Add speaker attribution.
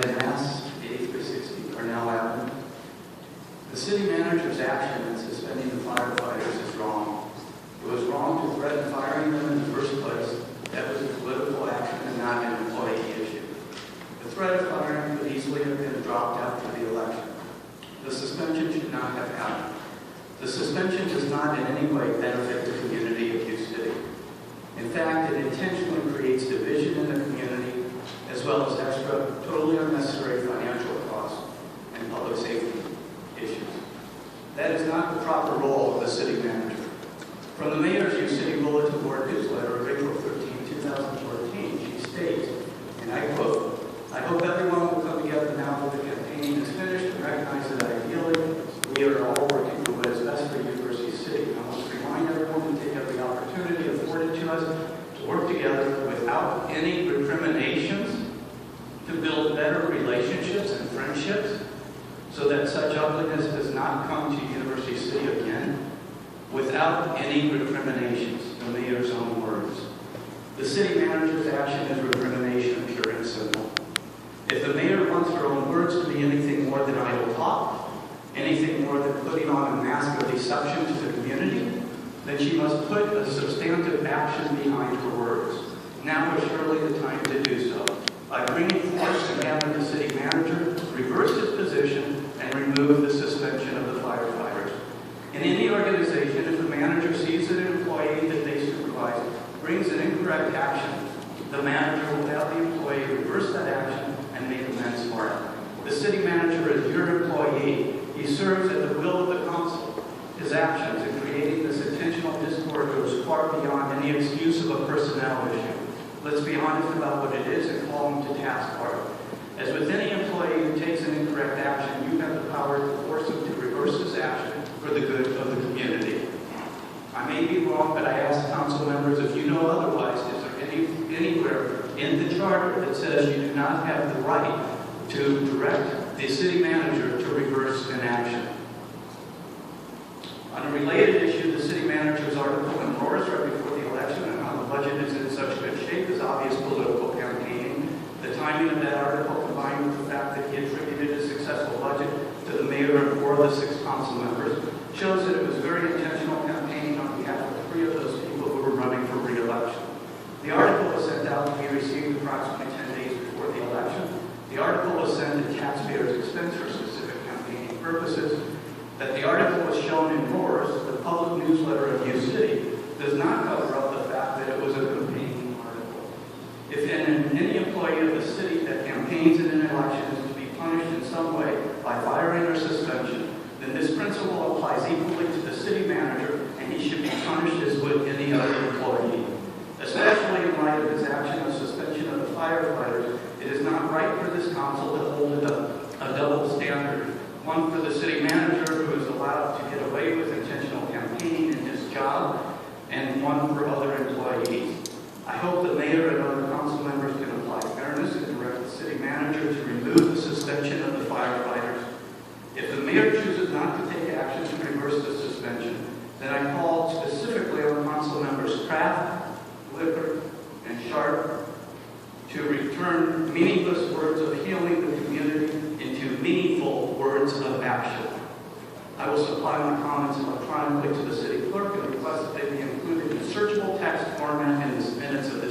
Speaker 1: en masse, 8360 Cornell Avenue. The city manager's action in suspending the firefighters is wrong. It was wrong to threaten firing them in the first place. That was a political action and not an employee issue. The threat of firing could easily have been dropped after the election. The suspension should not have happened. The suspension does not in any way benefit the community of Hughes City. In fact, it intentionally creates division in the community, as well as extra, totally unnecessary financial costs and public safety issues. That is not the proper role of the city manager. From the Mayor's Hughes City Bulletin Board newsletter of April 13, 2014, she states, and I quote, "I hope everyone will come together now that the campaign is finished and recognize that ideally we are all working for what is best for University City. I want to remind everyone to take every opportunity afforded to us to work together without any recriminations, to build better relationships and friendships, so that such ugliness does not come to University City again, without any recriminations," the Mayor's own words. The city manager's action is recrimination, pure and simple. If the Mayor wants her own words to be anything more than idle talk, anything more than putting on a mask of deception to the community, then she must put a substantive action behind her words. Now is surely the time to do so, by bringing force and having the city manager reverse his position and remove the suspension of the firefighters. In any organization, if the manager sees that an employee that they supervise brings an incorrect action, the manager will have the employee reverse that action and make amends for it. The city manager is your employee. He serves at the will of the council. His actions in creating this intentional discord goes far beyond any excuse of a personnel issue. Let's be honest about what it is and call him to task for it. As with any employee who takes an incorrect action, you have the power to force him to reverse his action for the good of the community. I may be wrong, but I ask council members, if you know otherwise, is there anywhere in the charter that says you do not have the right to direct the city manager to reverse an action? On a related issue, the city manager's article in Roars right before the election and how the budget is in such good shape is obvious political campaigning. The timing of that article, combined with the fact that he attributed a successful budget to the mayor and 4 of the 6 council members, shows that it was very intentional campaigning on behalf of 3 of those people who were running for re-election. The article was sent out to be received approximately 10 days before the election. The article was sent at taxpayers' expense for specific campaigning purposes. That the article was shown in Roars, the public newsletter of Hughes City, does not cover up the fact that it was a campaigning article. If any employee of the city that campaigns in an election is to be punished in some way by firing or suspension, then this principle applies equally to the city manager, and he should be punished as would any other employee. Especially in light of his action of suspension of the firefighters, it is not right for this council to hold a double standard. One for the city manager, who is allowed to get away with intentional campaigning in his job, and one for other employees. I hope the mayor and other council members can apply fairness and direct the city manager to remove the suspension of the firefighters. If the mayor chooses not to take action to reverse the suspension, then I call specifically on council members Kraft, Lippert, and Sharp to return meaningless words of healing the community into meaningful words of action. I will supply my comments electronically to the city clerk and request that they be included in searchable text format in the minutes of